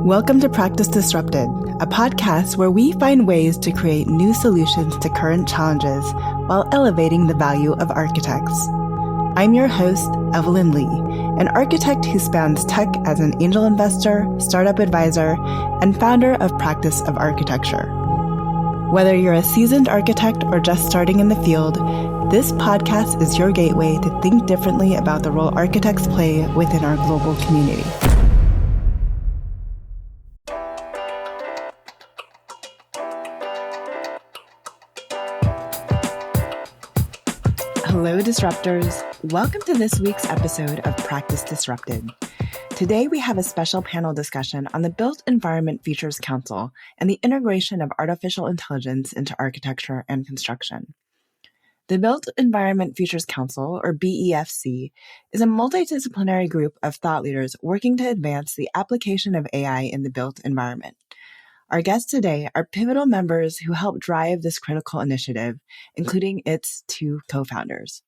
Welcome to Practice Disrupted, a podcast where we find ways to create new solutions to current challenges while elevating the value of architects. I'm your host, Evelyn Lee, an architect who spans tech as an angel investor, startup advisor, and founder of Practice of Architecture. Whether you're a seasoned architect or just starting in the field, this podcast is your gateway to think differently about the role architects play within our global community. Hello, Disruptors. Welcome to this week's episode of Practice Disrupted. Today, we have a special panel discussion on the Built Environment Futures Council and the integration of artificial intelligence into architecture and construction. The Built Environment Futures Council, or BEFC, is a multidisciplinary group of thought leaders working to advance the application of AI in the built environment. Our guests today are pivotal members who help drive this critical initiative, including its two co-founders.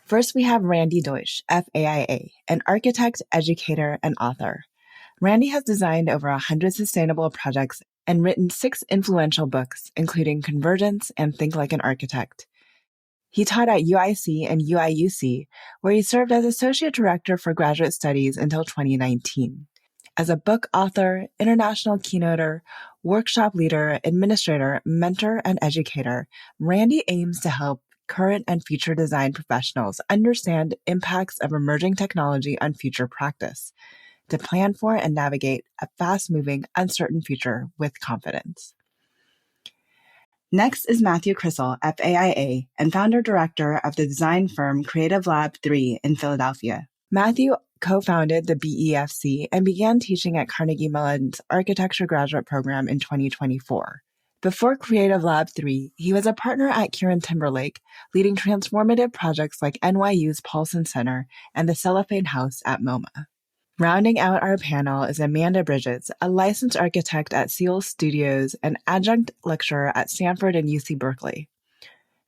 First, we have Randy Deutsch, FAIA, an architect, educator, and author. Randy has designed over 100 sustainable projects and written 6 influential books, including Convergence and Think Like an Architect. He taught at UIC and UIUC, where he served as Associate Director for Graduate Studies until 2019. As a book author, international keynoter, workshop leader, administrator, mentor, and educator, Randy aims to help current and future design professionals understand impacts of emerging technology on future practice, to plan for and navigate a fast-moving, uncertain future with confidence. Next is Matthew Krissel, FAIA, and founder-director of the design firm Creative Lab 3 in Philadelphia. Matthew co-founded the BEFC and began teaching at Carnegie Mellon's architecture graduate program in 2024. Before Creative Lab 3, he was a partner at Kieran Timberlake, leading transformative projects like NYU's Paulson Center and the Cellophane House at MoMA. Rounding out our panel is Amanda Bridges, a licensed architect at Seal Studios and adjunct lecturer at Stanford and UC Berkeley.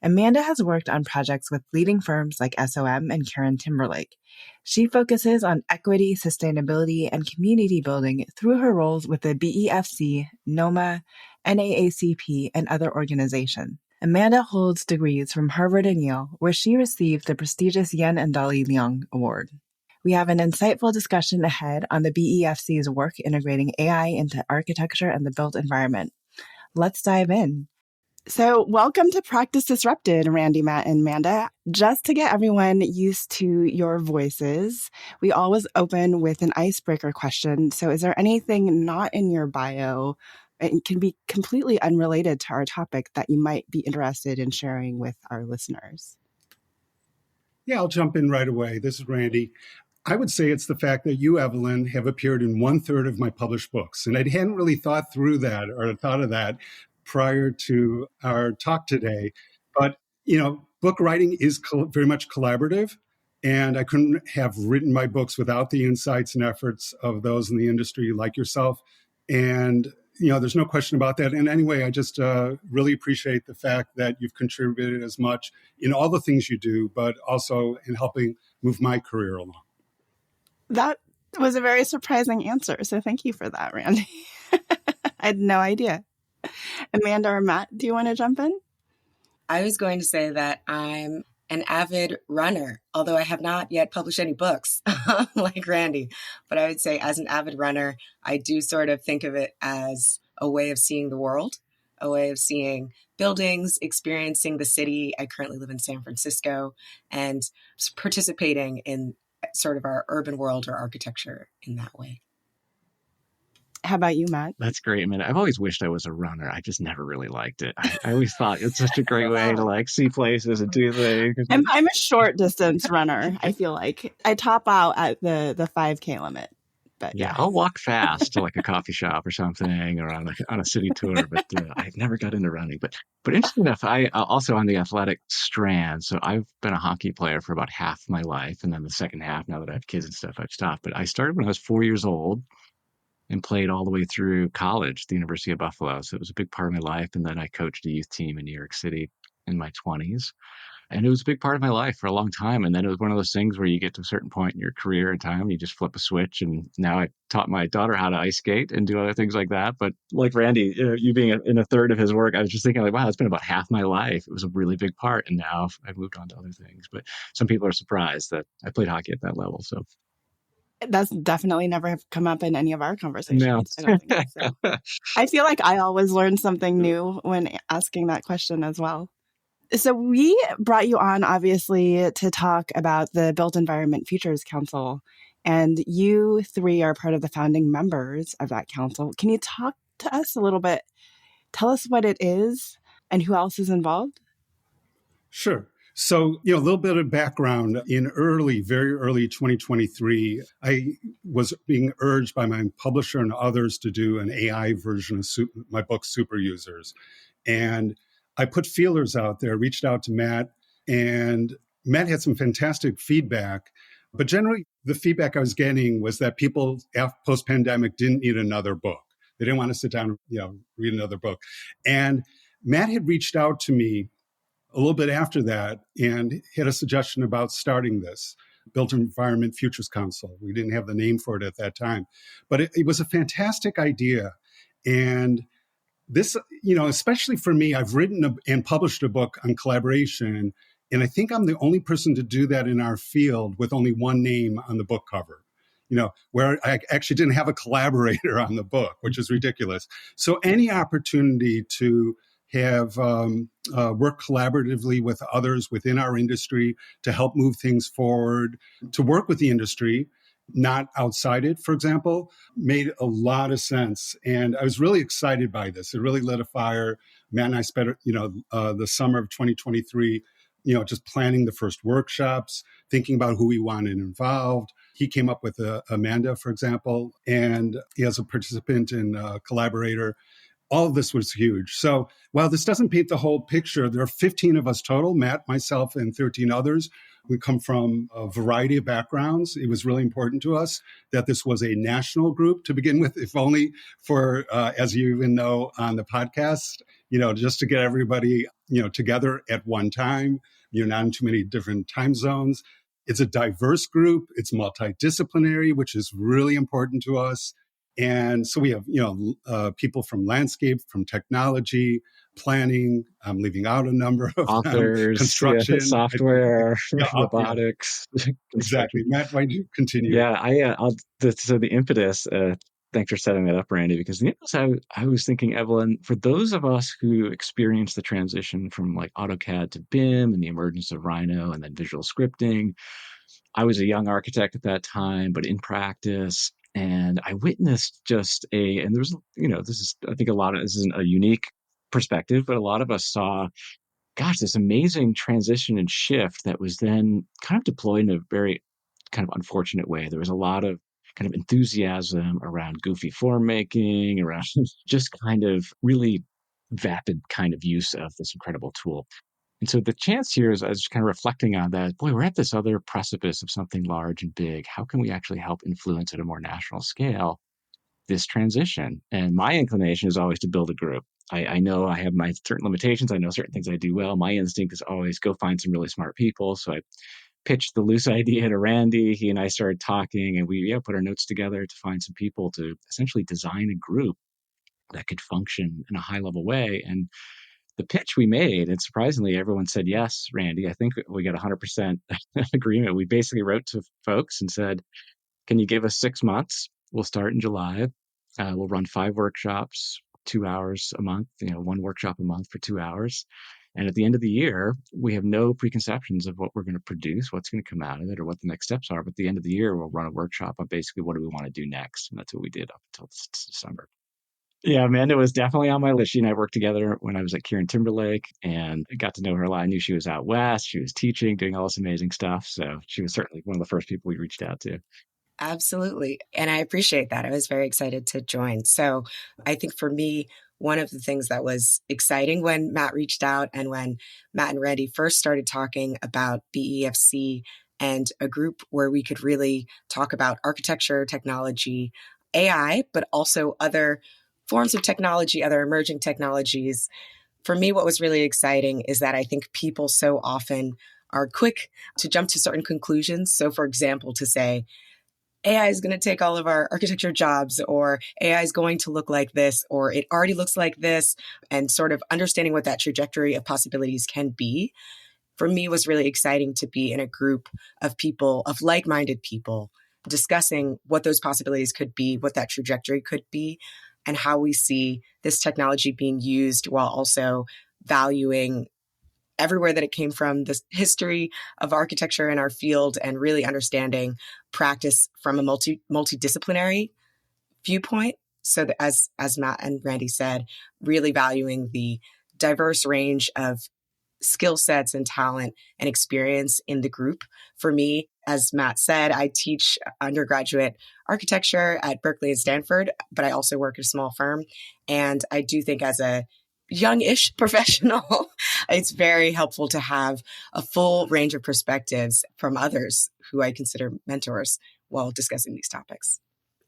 Amanda has worked on projects with leading firms like SOM and Kieran Timberlake. She focuses on equity, sustainability, and community building through her roles with the BEFC, NOMA, NAACP, and other organizations. Amanda holds degrees from Harvard and Yale, where she received the prestigious Yen and Dali Liang Award. We have an insightful discussion ahead on the BEFC's work integrating AI into architecture and the built environment. Let's dive in. So welcome to Practice Disrupted, Randy, Matt, and Amanda. Just to get everyone used to your voices, we always open with an icebreaker question. So is there anything not in your bio, it can be completely unrelated to our topic, that you might be interested in sharing with our listeners? Yeah, I'll jump in right away. This is Randy. I would say it's the fact that you, Evelyn, have appeared in 1/3 of my published books. And I hadn't really thought through that or thought of that prior to our talk today. But, book writing is very much collaborative. And I couldn't have written my books without the insights and efforts of those in the industry like yourself. And, there's no question about that. And anyway, I just really appreciate the fact that you've contributed as much in all the things you do, but also in helping move my career along. That was a very surprising answer. So thank you for that, Randy. I had no idea. Amanda or Matt, do you want to jump in? I was going to say that I'm an avid runner, although I have not yet published any books like Randy. But I would say as an avid runner, I do sort of think of it as a way of seeing the world, a way of seeing buildings, experiencing the city. I currently live in San Francisco and participating in sort of our urban world or architecture in that way. How about you, Matt? That's great, man. I've always wished I was a runner. I just never really liked it. I always thought it's such a great way to see places and do things. I'm a short distance runner. I feel like I top out at the 5K limit. But yeah, I'll walk fast to a coffee shop or something, or on a city tour. But I've never got into running. But interesting enough, I also on the athletic strand. So I've been a hockey player for about half my life, and then the second half, now that I have kids and stuff, I've stopped. But I started when I was 4 years old and played all the way through college, the University of Buffalo. So it was a big part of my life. And then I coached a youth team in New York City in my 20s. And it was a big part of my life for a long time. And then it was one of those things where you get to a certain point in your career and time, you just flip a switch. And now I taught my daughter how to ice skate and do other things like that. But like Randy, you being in a third of his work, I was just thinking like, wow, it's been about half my life. It was a really big part. And now I've moved on to other things. But some people are surprised that I played hockey at that level. So That's definitely never come up in any of our no. conversations. I don't think so. I feel like I always learn something new when asking that question as well. So we brought you on, obviously, to talk about the Built Environment Futures Council, and you three are part of the founding members of that council. Can you talk to us a little bit? Tell us what it is and who else is involved? Sure. So, a little bit of background. In very early 2023, I was being urged by my publisher and others to do an AI version of my book, Super Users. And I put feelers out there, reached out to Matt, and Matt had some fantastic feedback. But generally, the feedback I was getting was that people post-pandemic didn't need another book. They didn't want to sit down and read another book. And Matt had reached out to me a little bit after that and had a suggestion about starting this Built Environment Futures Council. We didn't have the name for it at that time, but it was a fantastic idea. And this, especially for me, I've written and published a book on collaboration, and I think I'm the only person to do that in our field with only one name on the book cover, where I actually didn't have a collaborator on the book, which is ridiculous. So any opportunity to have work collaboratively with others within our industry to help move things forward, to work with the industry, not outside it, for example, made a lot of sense. And I was really excited by this. It really lit a fire. Matt and I spent, the summer of 2023, just planning the first workshops, thinking about who we wanted involved. He came up with Amanda, for example, and he has a participant and collaborator. All of this was huge. So while this doesn't paint the whole picture, there are 15 of us total, Matt, myself, and 13 others. We come from a variety of backgrounds. It was really important to us that this was a national group to begin with, if only for, as you even know on the podcast, just to get everybody, together at one time, not in too many different time zones. It's a diverse group. It's multidisciplinary, which is really important to us. And so we have, people from landscape, from technology, planning. I'm leaving out a number of authors, construction, software, robotics. Exactly. Matt, why don't you continue? Yeah, so the impetus, thanks for setting that up, Randy, because the impetus I was thinking, Evelyn, for those of us who experienced the transition from like AutoCAD to BIM and the emergence of Rhino and then visual scripting, I was a young architect at that time, but in practice. And I witnessed and there's, I think this isn't a unique perspective, but a lot of us saw, gosh, this amazing transition and shift that was then kind of deployed in a very kind of unfortunate way. There was a lot of kind of enthusiasm around goofy form making, around just kind of really vapid kind of use of this incredible tool. And so the chance here is, I was kind of reflecting on that, boy, we're at this other precipice of something large and big. How can we actually help influence at a more national scale this transition? And my inclination is always to build a group. I know I have my certain limitations. I know certain things I do well. My instinct is always go find some really smart people. So I pitched the loose idea to Randy. He and I started talking, and we put our notes together to find some people to essentially design a group that could function in a high level way. And the pitch we made, and surprisingly, everyone said yes, Randy. I think we got 100% agreement. We basically wrote to folks and said, can you give us 6 months? We'll start in July. We'll run 5 workshops, 2 hours a month, one workshop a month for 2 hours. And at the end of the year, we have no preconceptions of what we're going to produce, what's going to come out of it, or what the next steps are. But at the end of the year, we'll run a workshop on basically what do we want to do next. And that's what we did up until December. Yeah, Amanda was definitely on my list. She and I worked together when I was at Kieran Timberlake and got to know her a lot. I knew she was out west. She was teaching, doing all this amazing stuff. So she was certainly one of the first people we reached out to. Absolutely. And I appreciate that. I was very excited to join. So I think for me, one of the things that was exciting when Matt reached out and when Matt and Randy first started talking about BEFC and a group where we could really talk about architecture, technology, AI, but also other forms of technology, other emerging technologies, For me, what was really exciting is that I think people so often are quick to jump to certain conclusions. So, for example, to say, AI is going to take all of our architecture jobs, or AI is going to look like this, or it already looks like this, and sort of understanding what that trajectory of possibilities can be, for me was really exciting to be in a group of people, of like-minded people, discussing what those possibilities could be, what that trajectory could be, and how we see this technology being used while also valuing everywhere that it came from, the history of architecture in our field, and really understanding practice from a multidisciplinary viewpoint. So that as Matt and Randy said, really valuing the diverse range of skill sets and talent and experience in the group. For me, as Matt said, I teach undergraduate architecture at Berkeley and Stanford, but I also work at a small firm. And I do think as a young-ish professional, it's very helpful to have a full range of perspectives from others who I consider mentors while discussing these topics.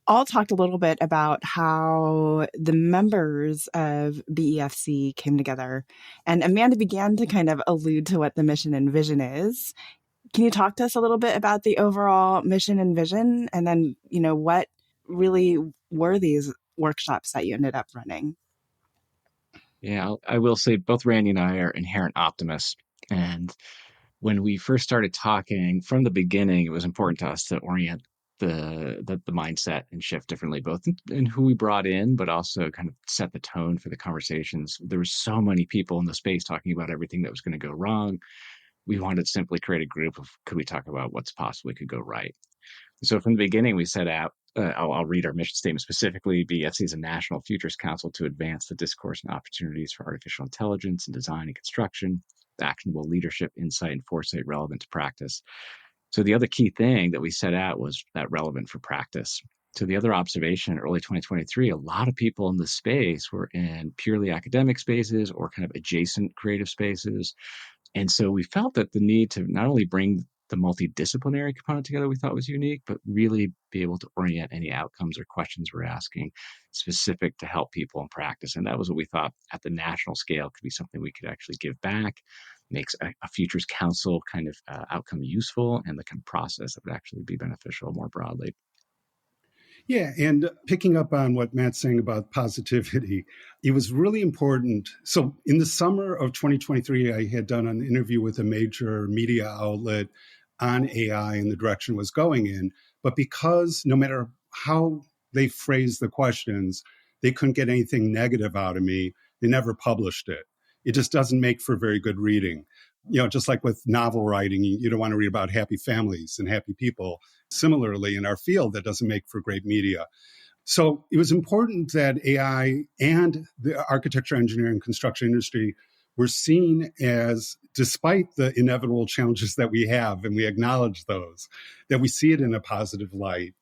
All talked a little bit about how the members of BEFC came together, and Amanda began to kind of allude to what the mission and vision is. Can you talk to us a little bit about the overall mission and vision, and then, what really were these workshops that you ended up running? Yeah, I will say both Randy and I are inherent optimists. And when we first started talking from the beginning, it was important to us to orient the mindset and shift differently, both in who we brought in, but also kind of set the tone for the conversations. There were so many people in the space talking about everything that was going to go wrong. We wanted to simply create a group of, could we talk about what's possibly could go right? So from the beginning, we set out, I'll read our mission statement specifically. BEFC is a national futures council to advance the discourse and opportunities for artificial intelligence in design and construction, actionable leadership, insight, and foresight relevant to practice. So the other key thing that we set out was that relevant for practice. So the other observation in early 2023, a lot of people in the space were in purely academic spaces or kind of adjacent creative spaces. And so we felt that the need to not only bring the multidisciplinary component together we thought was unique, but really be able to orient any outcomes or questions we're asking specific to help people in practice. And that was what we thought at the national scale could be something we could actually give back, makes a futures council kind of outcome useful, and the kind of process that would actually be beneficial more broadly. Yeah, and picking up on what Matt's saying about positivity, it was really important. So in the summer of 2023, I had done an interview with a major media outlet on AI and the direction it was going in. But because no matter how they phrased the questions, they couldn't get anything negative out of me, they never published it. It just doesn't make for very good reading. Just like with novel writing, you don't want to read about happy families and happy people. Similarly, in our field, that doesn't make for great media. So it was important that AI and the architecture, engineering, construction industry were seen as, despite the inevitable challenges that we have, and we acknowledge those, that we see it in a positive light.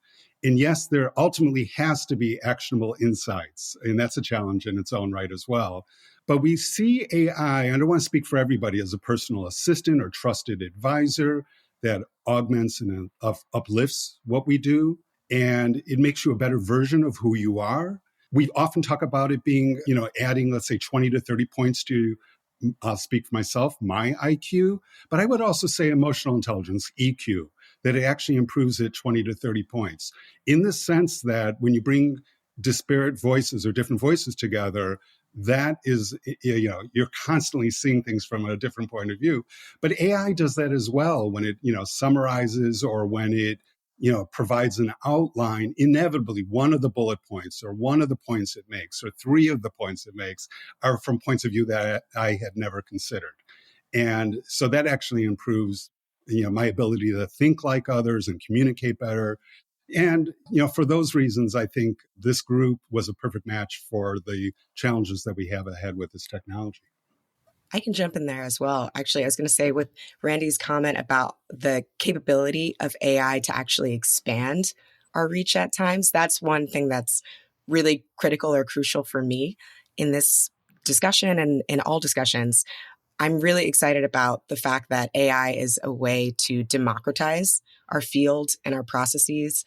And yes, there ultimately has to be actionable insights, and that's a challenge in its own right as well. But we see AI, I don't want to speak for everybody, as a personal assistant or trusted advisor that augments and uplifts what we do. And it makes you a better version of who you are. We often talk about it being, adding, let's say, 20 to 30 points to, I'll speak for myself, my IQ. But I would also say emotional intelligence, EQ, that it actually improves it 20 to 30 points. In the sense that when you bring disparate voices or different voices together, that is, you're constantly seeing things from a different point of view. But AI does that as well when it, summarizes, or when it, provides an outline. Inevitably, one of the bullet points or one of the points it makes or three of the points it makes are from points of view that I had never considered. And so that actually improves, my ability to think like others and communicate better. And, for those reasons, I think this group was a perfect match for the challenges that we have ahead with this technology. I can jump in there as well. Actually, I was going to say, with Randy's comment about the capability of AI to actually expand our reach at times, that's one thing that's really critical or crucial for me in this discussion and in all discussions. I'm really excited about the fact that AI is a way to democratize our field and our processes.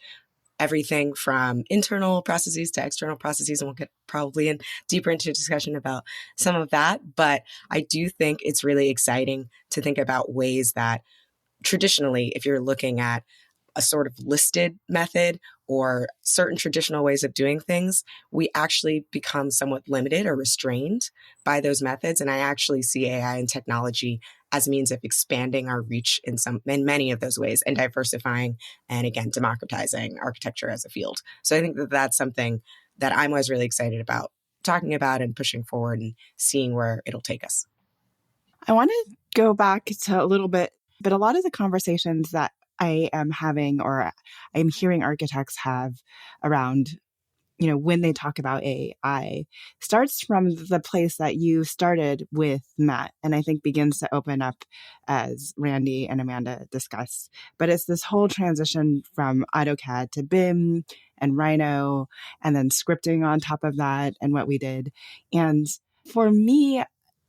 everything from internal processes to external processes. And we'll get probably deeper into discussion about some of that. But I do think it's really exciting to think about ways that traditionally, if you're looking at a sort of listed method or certain traditional ways of doing things, we actually become somewhat limited or restrained by those methods. And I actually see AI and technology as a means of expanding our reach in many of those ways and diversifying and, again, democratizing architecture as a field. So I think that that's something that I'm always really excited about talking about and pushing forward and seeing where it'll take us. I want to go back to a little bit, but a lot of the conversations that I am having or I'm hearing architects have around, when they talk about AI starts from the place that you started with, Matt, and I think begins to open up as Randy and Amanda discussed. But it's this whole transition from AutoCAD to BIM and Rhino, and then scripting on top of that and what we did. And for me,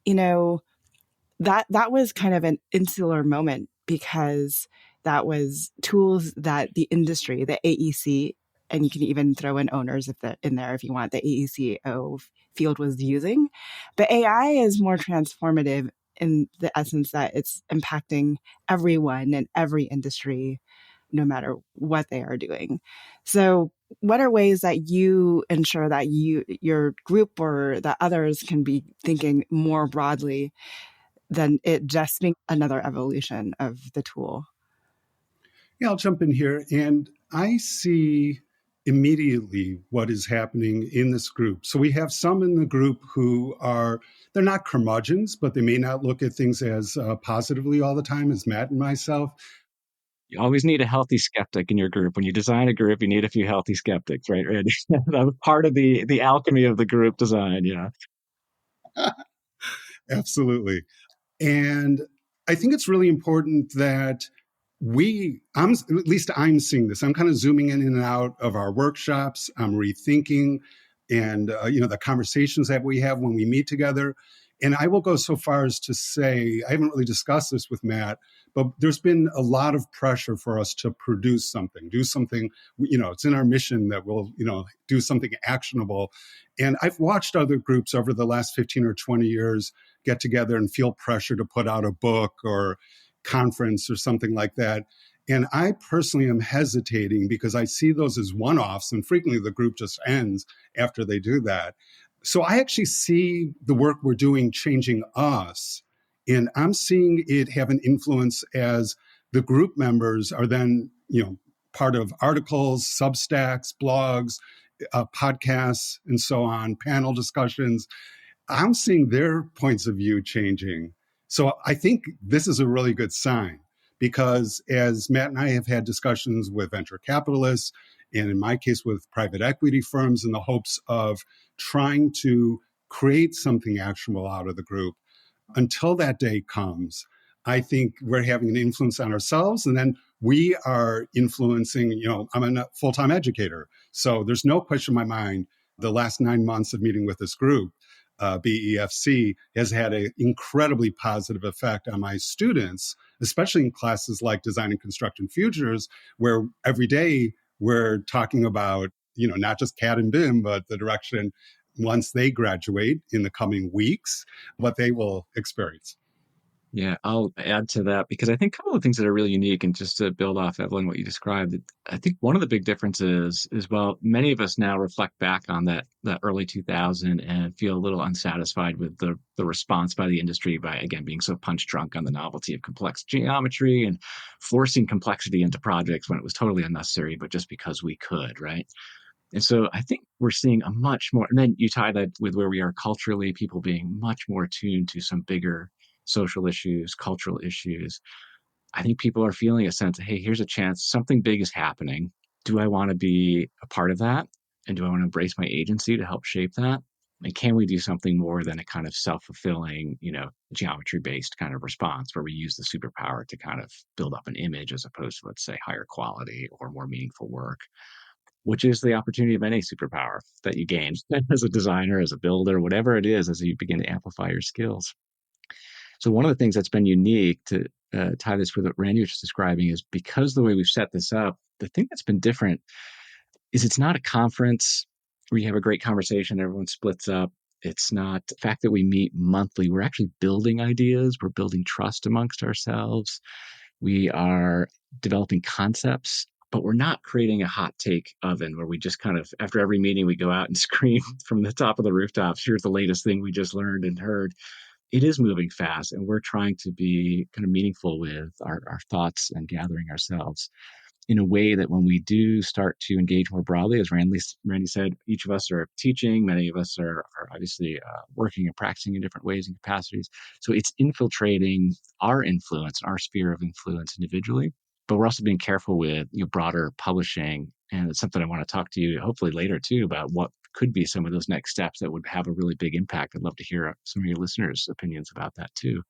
that was kind of an insular moment because that was tools that the industry, the AEC, and you can even throw in owners in there if you want, the AECO field was using. But AI is more transformative in the essence that it's impacting everyone in every industry, no matter what they are doing. So what are ways that you ensure that your group or that others can be thinking more broadly than it just being another evolution of the tool? Yeah, I'll jump in here. And I see immediately what is happening in this group. So we have some in the group who they're not curmudgeons, but they may not look at things as positively all the time as Matt and myself. You always need a healthy skeptic in your group. When you design a group, you need a few healthy skeptics, right, Randy? That was part of the alchemy of the group design, Absolutely. And I think it's really important that at least I'm seeing this. I'm kind of zooming in and out of our workshops. I'm rethinking and, the conversations that we have when we meet together. And I will go so far as to say, I haven't really discussed this with Matt, but there's been a lot of pressure for us to produce something, do something, it's in our mission that we'll, do something actionable. And I've watched other groups over the last 15 or 20 years get together and feel pressure to put out a book or conference or something like that. And I personally am hesitating because I see those as one-offs, and frequently the group just ends after they do that. So I actually see the work we're doing changing us, and I'm seeing it have an influence as the group members are then, part of articles, Substacks, blogs, podcasts, and so on, panel discussions. I'm seeing their points of view changing. So I think this is a really good sign because as Matt and I have had discussions with venture capitalists, and in my case with private equity firms in the hopes of trying to create something actionable out of the group, until that day comes, I think we're having an influence on ourselves. And then we are influencing, I'm a full-time educator. So there's no question in my mind, the last 9 months of meeting with this group, BEFC, has had an incredibly positive effect on my students, especially in classes like Design and Construction Futures, where every day we're talking about, not just CAD and BIM, but the direction once they graduate in the coming weeks, what they will experience. Yeah, I'll add to that because I think a couple of things that are really unique, and just to build off, Evelyn, what you described, I think one of the big differences is, well, many of us now reflect back on that early 2000 and feel a little unsatisfied with the response by the industry by, again, being so punch drunk on the novelty of complex geometry and forcing complexity into projects when it was totally unnecessary, but just because we could, right? And so I think we're seeing a much more, and then you tie that with where we are culturally, people being much more attuned to some bigger social issues, cultural issues. I think people are feeling a sense of, hey, here's a chance, something big is happening. Do I want to be a part of that? And do I want to embrace my agency to help shape that? And can we do something more than a kind of self-fulfilling, geometry-based kind of response where we use the superpower to kind of build up an image as opposed to, let's say, higher quality or more meaningful work? Which is the opportunity of any superpower that you gain as a designer, as a builder, whatever it is, as you begin to amplify your skills. So one of the things that's been unique to tie this with what Randy was just describing is because the way we've set this up, the thing that's been different is it's not a conference where you have a great conversation, everyone splits up. It's not the fact that we meet monthly. We're actually building ideas. We're building trust amongst ourselves. We are developing concepts, but we're not creating a hot take oven where we just kind of, after every meeting, we go out and scream from the top of the rooftops, here's the latest thing we just learned and heard. It is moving fast, and we're trying to be kind of meaningful with our thoughts and gathering ourselves in a way that when we do start to engage more broadly, as Randy said, each of us are teaching, many of us are obviously working and practicing in different ways and capacities. So it's infiltrating our influence, our sphere of influence individually, but we're also being careful with broader publishing. And it's something I want to talk to you hopefully later too about what could be some of those next steps that would have a really big impact. I'd love to hear some of your listeners' opinions about that too.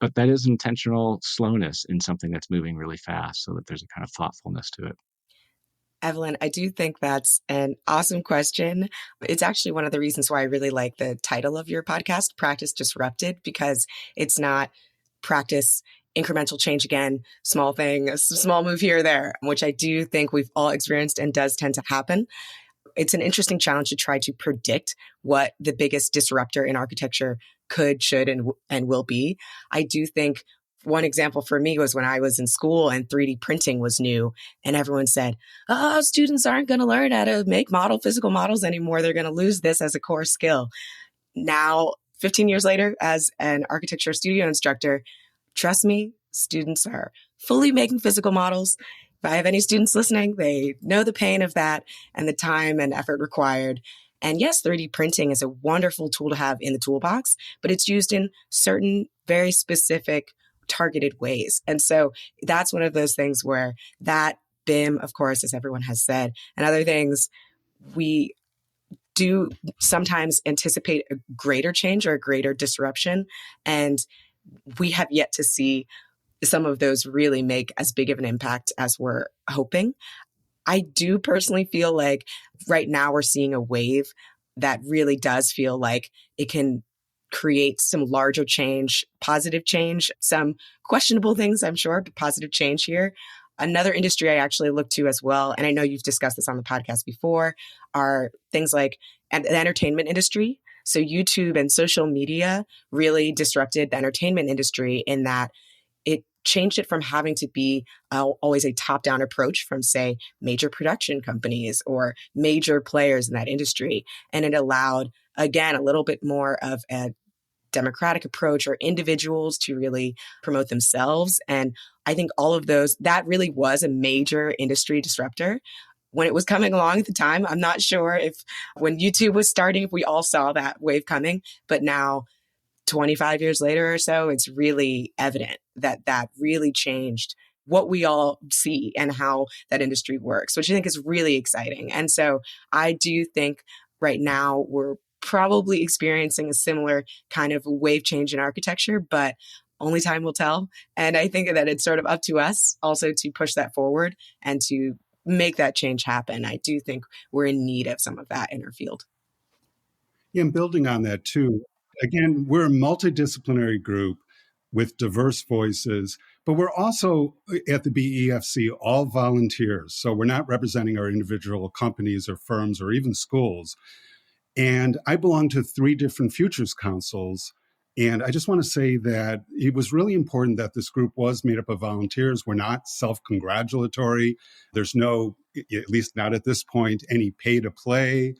But that is intentional slowness in something that's moving really fast so that there's a kind of thoughtfulness to it. Evelyn, I do think that's an awesome question. It's actually one of the reasons why I really like the title of your podcast, Practice Disrupted, because it's not practice incremental change again, small thing, a small move here or there, which I do think we've all experienced and does tend to happen. It's an interesting challenge to try to predict what the biggest disruptor in architecture could, should, and will be. I do think one example for me was when I was in school and 3D printing was new, and everyone said, oh, students aren't going to learn how to make physical models anymore. They're going to lose this as a core skill. Now, 15 years later, as an architecture studio instructor, trust me, students are fully making physical models. If I have any students listening, they know the pain of that and the time and effort required. And yes, 3D printing is a wonderful tool to have in the toolbox, but it's used in certain very specific targeted ways. And so that's one of those things where that BIM, of course, as everyone has said, and other things, we do sometimes anticipate a greater change or a greater disruption. And we have yet to see some of those really make as big of an impact as we're hoping. I do personally feel like right now we're seeing a wave that really does feel like it can create some larger change, positive change, some questionable things, I'm sure, but positive change here. Another industry I actually look to as well, and I know you've discussed this on the podcast before, are things like the entertainment industry. So YouTube and social media really disrupted the entertainment industry in that it changed it from having to be always a top-down approach from, say, major production companies or major players in that industry. And it allowed, again, a little bit more of a democratic approach or individuals to really promote themselves. And I think all of those, that really was a major industry disruptor. When it was coming along at the time, I'm not sure if when YouTube was starting, if we all saw that wave coming, but now 25 years later or so, it's really evident that that really changed what we all see and how that industry works, which I think is really exciting. And so I do think right now we're probably experiencing a similar kind of wave change in architecture, but only time will tell. And I think that it's sort of up to us also to push that forward and to make that change happen. I do think we're in need of some of that in our field. Yeah, and building on that too, again, we're a multidisciplinary group with diverse voices, but we're also at the BEFC all volunteers. So we're not representing our individual companies or firms or even schools. And I belong to 3 different futures councils. And I just want to say that it was really important that this group was made up of volunteers. We're not self-congratulatory. There's no, at least not at this point, any pay to play.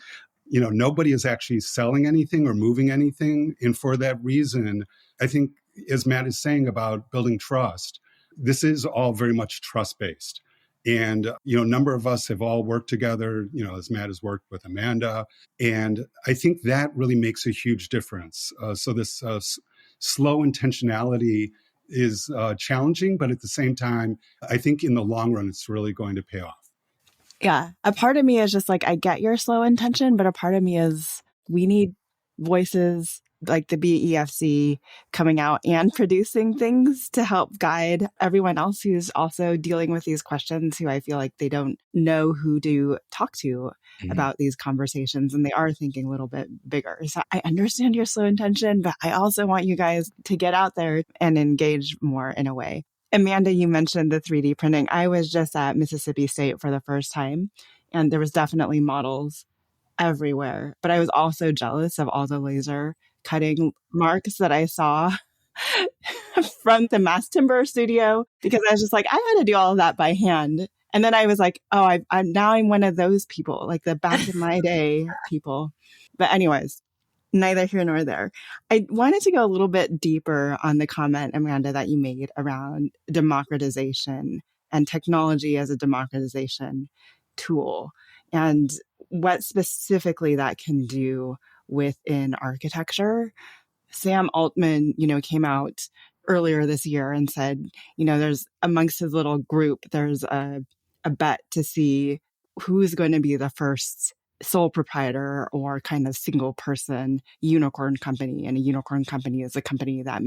Nobody is actually selling anything or moving anything. And for that reason, I think, as Matt is saying about building trust, this is all very much trust-based. And, a number of us have all worked together, as Matt has worked with Amanda. And I think that really makes a huge difference. So this slow intentionality is challenging, but at the same time, I think in the long run, it's really going to pay off. Yeah. A part of me is just like, I get your slow intention, but a part of me is we need voices like the BEFC coming out and producing things to help guide everyone else who's also dealing with these questions, who I feel like they don't know who to talk to about these conversations, and they are thinking a little bit bigger. So I understand your slow intention, but I also want you guys to get out there and engage more in a way. Amanda, you mentioned the 3D printing. I was just at Mississippi State for the first time And there was definitely models everywhere. But I was also jealous of all the laser cutting marks that I saw from the mass timber studio, because I was just like, I had to do all of that by hand. And then I was like, oh, I'm one of those people, like the back in my day people. But anyways, neither here nor there. I wanted to go a little bit deeper on the comment, Amanda, that you made around democratization and technology as a democratization tool, and what specifically that can do within architecture. Sam Altman, came out earlier this year and said, there's amongst his little group, there's a bet to see who's going to be the first sole proprietor or kind of single person unicorn company. And a unicorn company is a company that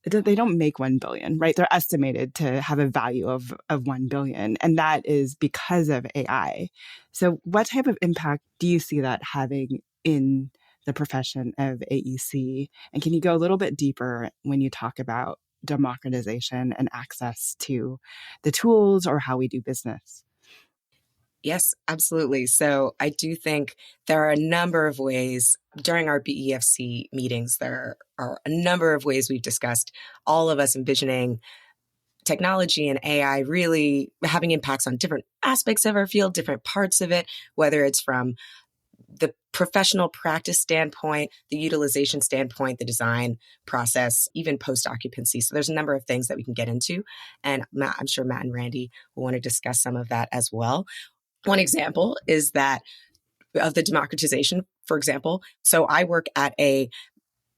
they don't make 1 billion, right? They're estimated to have a value of 1 billion. And that is because of AI. So what type of impact do you see that having in the profession of AEC? And can you go a little bit deeper when you talk about democratization and access to the tools or how we do business? Yes, absolutely. So I do think there are a number of ways during our BEFC meetings, there are a number of ways we've discussed, all of us envisioning technology and AI really having impacts on different aspects of our field, different parts of it, whether it's from the professional practice standpoint, the utilization standpoint, the design process, even post-occupancy. So there's a number of things that we can get into. And I'm sure Matt and Randy will want to discuss some of that as well. One example is that of the democratization, for example. So I work at a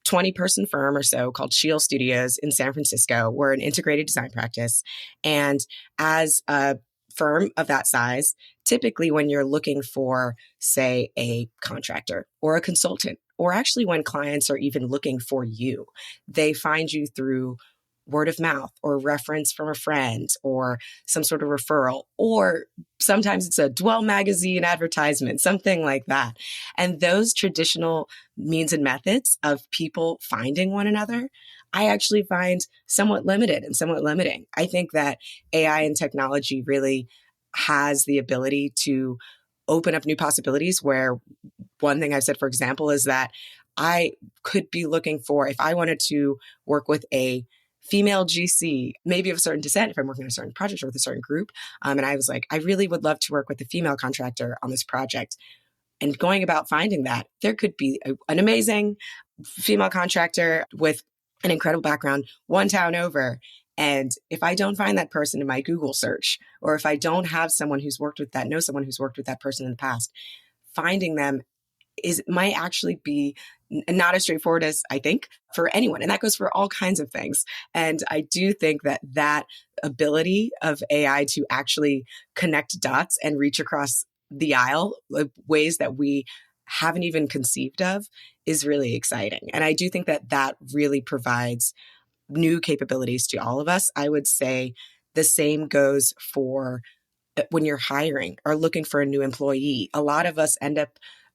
20-person firm or so called Shield Studios in San Francisco. We're an integrated design practice. And as a firm of that size, typically when you're looking for, say, a contractor or a consultant, or actually when clients are even looking for you, they find you through word of mouth or reference from a friend or some sort of referral, or sometimes it's a Dwell magazine advertisement, something like that. And those traditional means and methods of people finding one another, I actually find somewhat limited and somewhat limiting. I think that AI and technology really has the ability to open up new possibilities, where one thing I've said, for example, is that I could be looking for, if I wanted to work with a female GC, maybe of a certain descent, if I'm working on a certain project or with a certain group. And I was like, I really would love to work with a female contractor on this project. And going about finding that, there could be an amazing female contractor with an incredible background one town over. And if I don't find that person in my Google search, or if I don't have someone who's worked with that, know someone who's worked with that person in the past, finding them might actually be not as straightforward as I think for anyone. And that goes for all kinds of things. And I do think that that ability of AI to actually connect dots and reach across the aisle, ways that we haven't even conceived of, is really exciting. And I do think that that really provides new capabilities to all of us. I would say the same goes for when you're hiring or looking for a new employee. A lot of us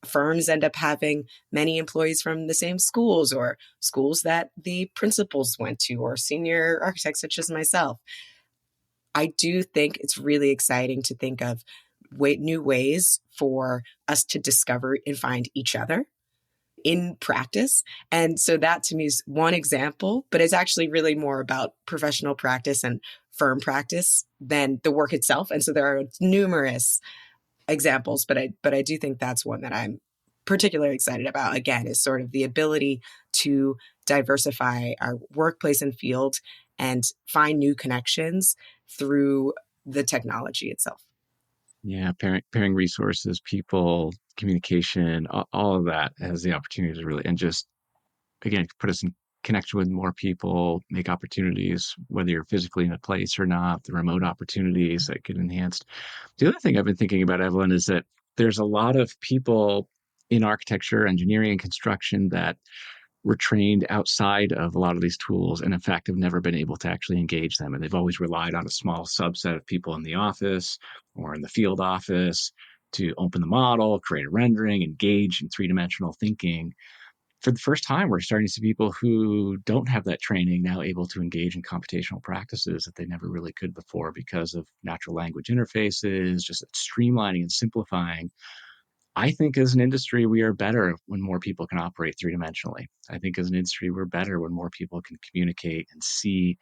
firms end up having many employees from the same schools or schools that the principals went to, or senior architects such as myself. I do think it's really exciting to think of new ways for us to discover and find each other in practice. And so that to me is one example, but it's actually really more about professional practice and firm practice than the work itself. And so there are numerous examples, but I do think that's one that I'm particularly excited about. Again, is sort of the ability to diversify our workplace and field and find new connections through the technology itself. Yeah, pairing resources, people, communication, all of that has the opportunity to really, and just, again, put us in connection with more people, make opportunities, whether you're physically in a place or not, the remote opportunities that get enhanced. The other thing I've been thinking about, Evelyn, is that there's a lot of people in architecture, engineering, and construction that were trained outside of a lot of these tools, and in fact have never been able to actually engage them. And they've always relied on a small subset of people in the office or in the field office to open the model, create a rendering, engage in three-dimensional thinking. for the first time, we're starting to see people who don't have that training now able to engage in computational practices that they never really could before because of natural language interfaces, just streamlining and simplifying. I think as an industry, we are better when more people can operate three-dimensionally. I think as an industry, we're better when more people can communicate and see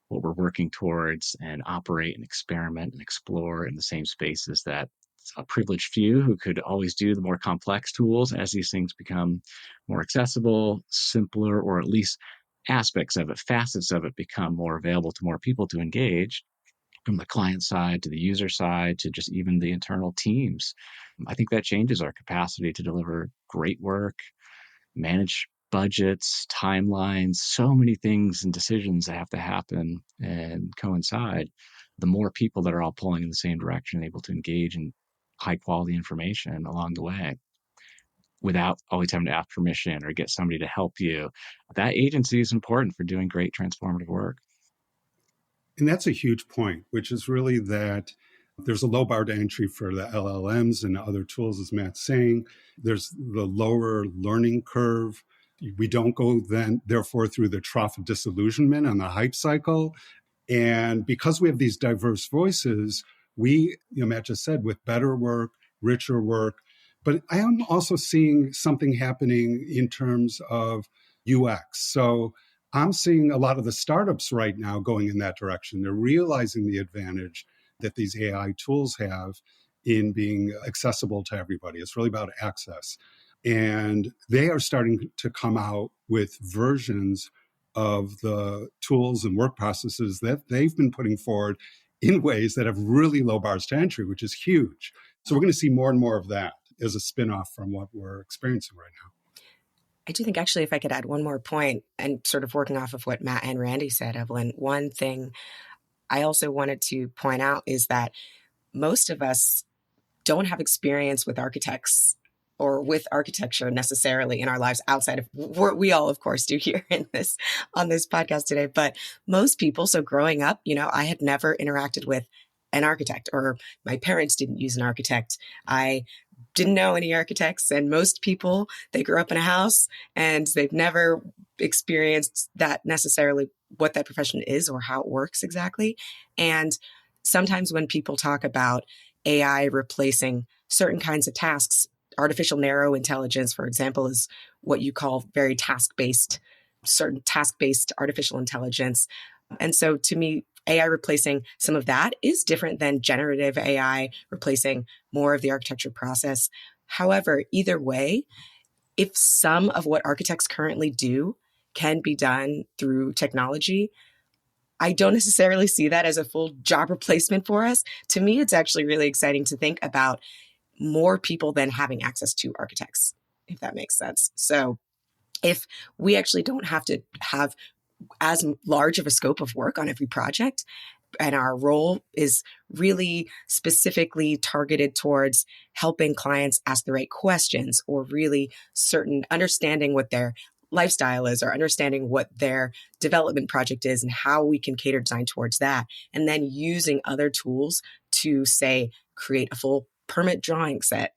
what we're working towards and operate and experiment and explore in the same spaces that a privileged few who could always do the more complex tools. As these things become more accessible, simpler, or at least aspects of it, facets of it become more available to more people to engage, from the client side to the user side to just even the internal teams. I think that changes our capacity to deliver great work, manage budgets, timelines, so many things and decisions that have to happen and coincide. The more people that are all pulling in the same direction, able to engage in high quality information along the way without always having to ask permission or get somebody to help you. That agency is important for doing great transformative work. And that's a huge point, which is really that there's a low bar to entry for the LLMs and other tools, as Matt's saying. There's the lower learning curve. We don't go then, therefore, through the trough of disillusionment on the hype cycle. And because we have these diverse voices, we, Matt just said, with better work, richer work. But I am also seeing something happening in terms of UX. So I'm seeing a lot of the startups right now going in that direction. They're realizing the advantage that these AI tools have in being accessible to everybody. It's really about access. And they are starting to come out with versions of the tools and work processes that they've been putting forward in ways that have really low bars to entry, which is huge. So we're going to see more and more of that as a spin-off from what we're experiencing right now. I do think, actually, if I could add one more point and sort of working off of what Matt and Randy said, Evelyn, one thing I also wanted to point out is that most of us don't have experience with architects or with architecture necessarily in our lives outside of what we all, of course, do here on this podcast today. But most people, so growing up, I had never interacted with an architect, or my parents didn't use an architect. I didn't know any architects, and most people, they grew up in a house and they've never experienced that necessarily, what that profession is or how it works exactly. And sometimes when people talk about AI replacing certain kinds of tasks, artificial narrow intelligence, for example, is what you call very certain task-based artificial intelligence. And so to me, AI replacing some of that is different than generative AI replacing more of the architecture process. However, either way, if some of what architects currently do can be done through technology, I don't necessarily see that as a full job replacement for us. To me, it's actually really exciting to think about more people then having access to architects, if that makes sense. So if we actually don't have to have as large of a scope of work on every project, and our role is really specifically targeted towards helping clients ask the right questions, or really understanding what their lifestyle is, or understanding what their development project is and how we can cater design towards that. And then using other tools to, say, create a full permit drawing set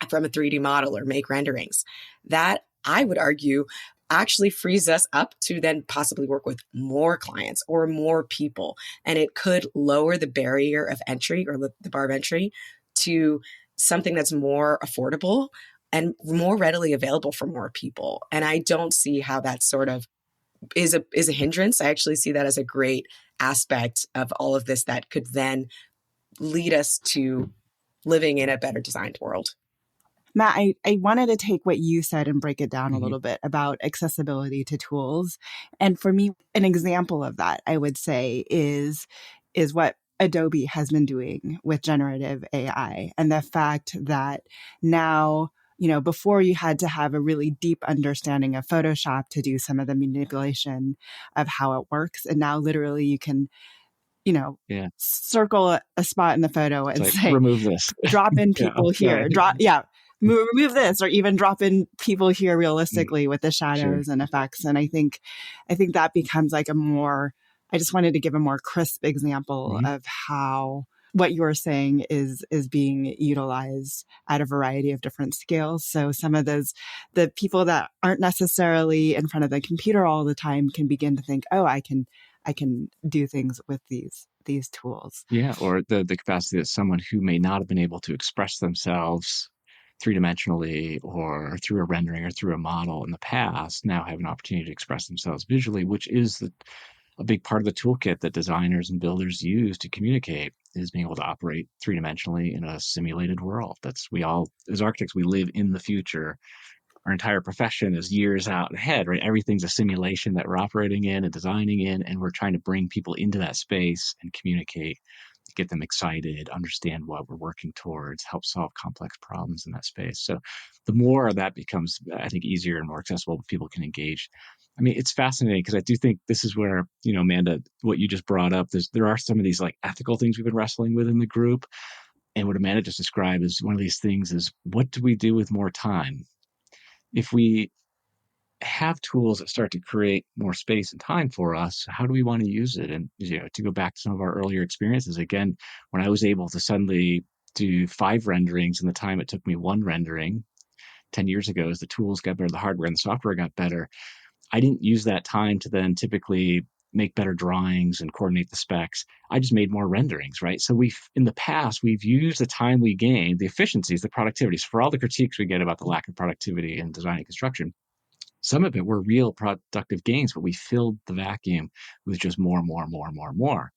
from a 3D model or make renderings. That, I would argue, actually frees us up to then possibly work with more clients or more people. And it could lower the barrier of entry, or the bar of entry, to something that's more affordable and more readily available for more people. And I don't see how that sort of is a hindrance. I actually see that as a great aspect of all of this that could then lead us to living in a better designed world. Matt, I wanted to take what you said and break it down a little bit about accessibility to tools. And for me, an example of that, I would say, is what Adobe has been doing with generative AI, and the fact that now, before you had to have a really deep understanding of Photoshop to do some of the manipulation of how it works. And now literally you can, circle a spot in the photo and say, remove this, drop in people here, remove this, or even drop in people here realistically with the shadows and effects. And I think that becomes like I just wanted to give a more crisp example of how what you're saying is being utilized at a variety of different scales. So some of those, the people that aren't necessarily in front of the computer all the time can begin to think, oh, I can do things with these tools. Yeah, or the capacity that someone who may not have been able to express themselves three-dimensionally or through a rendering or through a model in the past now have an opportunity to express themselves visually, which is a big part of the toolkit that designers and builders use to communicate, is being able to operate three-dimensionally in a simulated world. That's, we all, as architects, we live in the future. Our entire profession is years out ahead, right? Everything's a simulation that we're operating in and designing in, and we're trying to bring people into that space and communicate, get them excited, understand what we're working towards, help solve complex problems in that space. So the more that becomes, I think, easier and more accessible, people can engage. I mean, it's fascinating because I do think this is where, Amanda, what you just brought up, there are some of these like ethical things we've been wrestling with in the group. And what Amanda just described is one of these things is, what do we do with more time? If we have tools that start to create more space and time for us, how do we want to use it? And to go back to some of our earlier experiences, again, when I was able to suddenly do 5 renderings in the time it took me 1 rendering 10 years ago, as the tools got better, the hardware and the software got better, I didn't use that time to then typically make better drawings and coordinate the specs. I just made more renderings, right? So in the past, we've used the time we gained, the efficiencies, the productivities, for all the critiques we get about the lack of productivity in design and construction. Some of it were real productive gains, but we filled the vacuum with just more and more and more and more and more.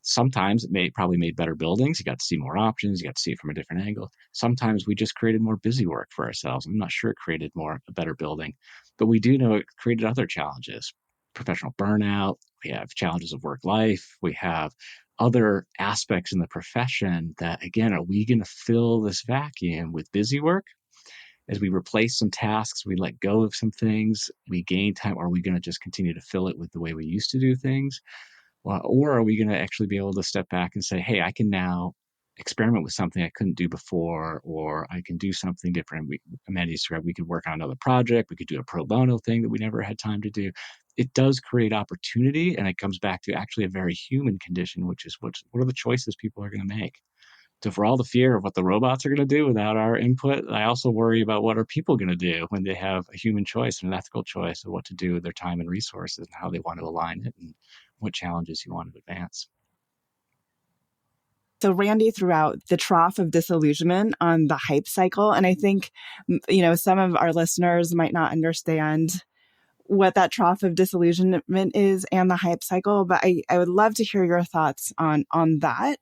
Sometimes it probably made better buildings. You got to see more options. You got to see it from a different angle. Sometimes we just created more busy work for ourselves. I'm not sure it created a better building, but we do know it created other challenges. Professional burnout. We have challenges of work life. We have other aspects in the profession that, again, are we going to fill this vacuum with busy work? As we replace some tasks, we let go of some things, we gain time, or are we going to just continue to fill it with the way we used to do things? Or are we going to actually be able to step back and say, hey, I can now experiment with something I couldn't do before, or I can do something different. Amanda described, we could work on another project, we could do a pro bono thing that we never had time to do. It does create opportunity, and it comes back to actually a very human condition, which is what are the choices people are going to make. So for all the fear of what the robots are going to do without our input, I also worry about what are people going to do when they have a human choice and an ethical choice of what to do with their time and resources and how they want to align it and what challenges you want to advance. So Randy threw out the trough of disillusionment on the hype cycle. And I think, some of our listeners might not understand what that trough of disillusionment is and the hype cycle, but I would love to hear your thoughts on that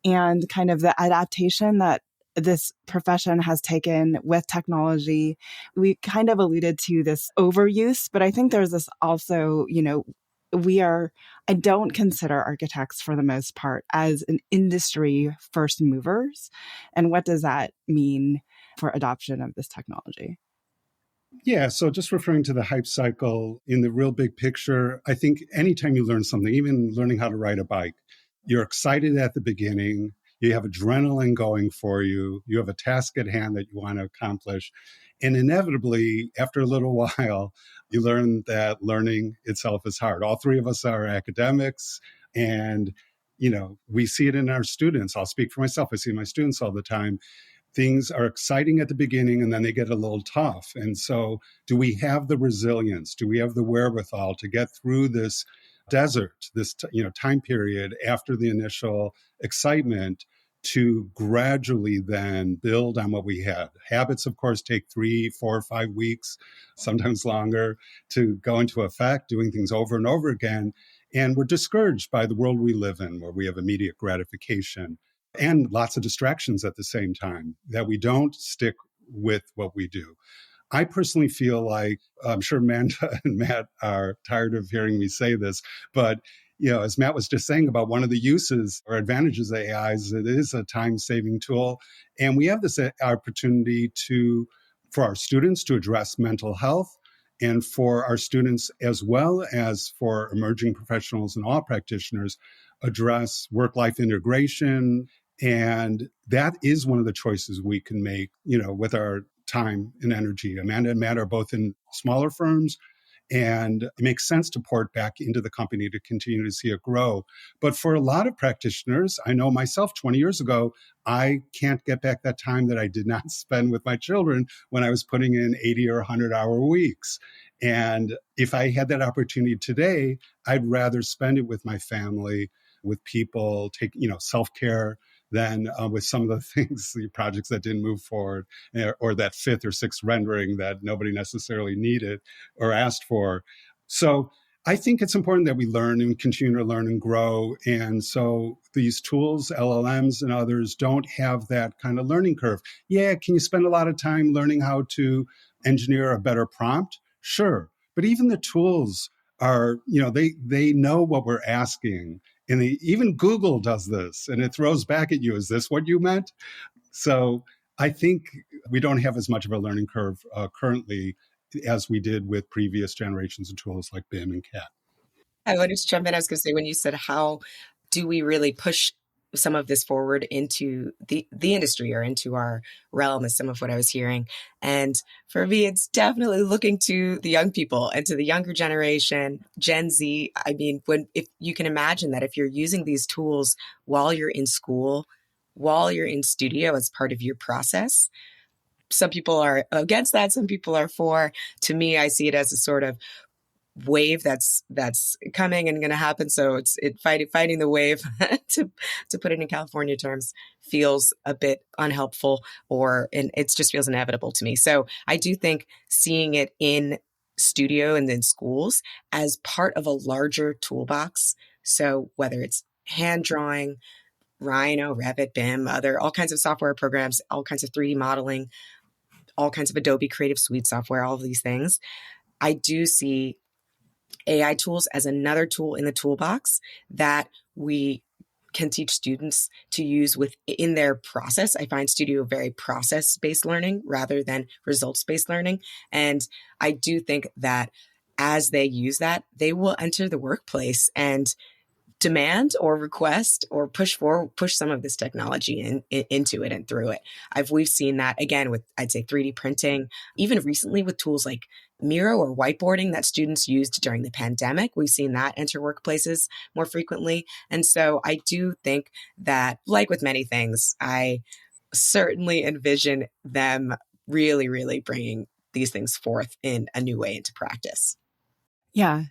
and kind of the adaptation that this profession has taken with technology. We kind of alluded to this overuse, but I think there's this also, I don't consider architects for the most part as an industry first movers. And what does that mean for adoption of this technology? Yeah, so just referring to the hype cycle in the real big picture, I think anytime you learn something, even learning how to ride a bike, you're excited at the beginning, you have adrenaline going for you, you have a task at hand that you want to accomplish. And inevitably, after a little while, you learn that learning itself is hard. All 3 of us are academics, and we see it in our students. I'll speak for myself. I see my students all the time. Things are exciting at the beginning and then they get a little tough. And so do we have the resilience? Do we have the wherewithal to get through this desert, this time period after the initial excitement, to gradually then build on what we had? Habits, of course, take 3, 4, 5 weeks, sometimes longer, to go into effect, doing things over and over again. And we're discouraged by the world we live in, where we have immediate gratification and lots of distractions at the same time, that we don't stick with what we do. I personally feel like, I'm sure Amanda and Matt are tired of hearing me say this, but as Matt was just saying about one of the uses or advantages of AI is it is a time-saving tool. And we have this opportunity for our students to address mental health, and for our students, as well as for emerging professionals and all practitioners, address work-life integration. And that is one of the choices we can make, with our time and energy. Amanda and Matt are both in smaller firms, And it makes sense to pour it back into the company to continue to see it grow. But for a lot of practitioners, I know myself 20 years ago, I can't get back that time that I did not spend with my children when I was putting in 80 or 100-hour weeks. And if I had that opportunity today, I'd rather spend it with my family, with people, take, self-care, than with some of the things, the projects that didn't move forward, or that fifth or sixth rendering that nobody necessarily needed or asked for. So I think it's important that we learn and continue to learn and grow. And so these tools, LLMs and others, don't have that kind of learning curve. Yeah, can you spend a lot of time learning how to engineer a better prompt? Sure. But even the tools are, they know what we're asking. And even Google does this, and it throws back at you, is this what you meant? So I think we don't have as much of a learning curve currently as we did with previous generations of tools like BIM and CAT. I wanted to jump in. I was going to say, when you said, how do we really push some of this forward into the industry or into our realm, is some of what I was hearing. And for me, it's definitely looking to the young people and to the younger generation, Gen Z. I mean, if you can imagine that if you're using these tools while you're in school, while you're in studio as part of your process, some people are against that, some people are for. To me, I see it as a sort of wave that's coming and going to happen. So it's fighting the wave to put it in California terms feels a bit unhelpful, and it just feels inevitable to me. So I do think seeing it in studio and in schools as part of a larger toolbox. So whether it's hand drawing, Rhino, Revit, BIM, all kinds of software programs, all kinds of 3D modeling, all kinds of Adobe Creative Suite software, all of these things, I do see AI tools as another tool in the toolbox that we can teach students to use within their process. I find studio very process-based learning rather than results-based learning. And I do think that as they use that, they will enter the workplace and demand or request or push some of this technology into it and through it. We've seen that again with, I'd say, 3D printing, even recently with tools like Miro or whiteboarding that students used during the pandemic. We've seen that enter workplaces more frequently. And so I do think that, like with many things, I certainly envision them really, really bringing these things forth in a new way into practice. Yeah.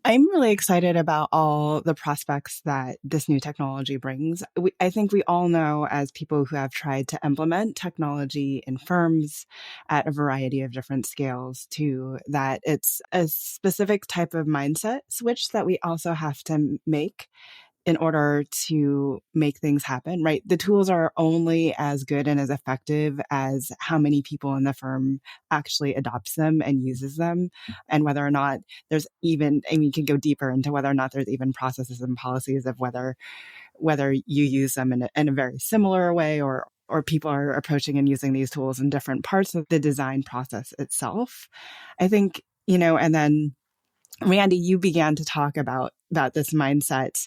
I'm really excited about all the prospects that this new technology brings. I think we all know, as people who have tried to implement technology in firms at a variety of different scales too, that it's a specific type of mindset switch that we also have to make in order to make things happen, right? The tools are only as good and as effective as how many people in the firm actually adopts them and uses them, and whether or not there's even, and we can go deeper into whether or not there's even processes and policies of whether you use them in a very similar way, or people are approaching and using these tools in different parts of the design process itself. I think, and then Randy, you began to talk about this mindset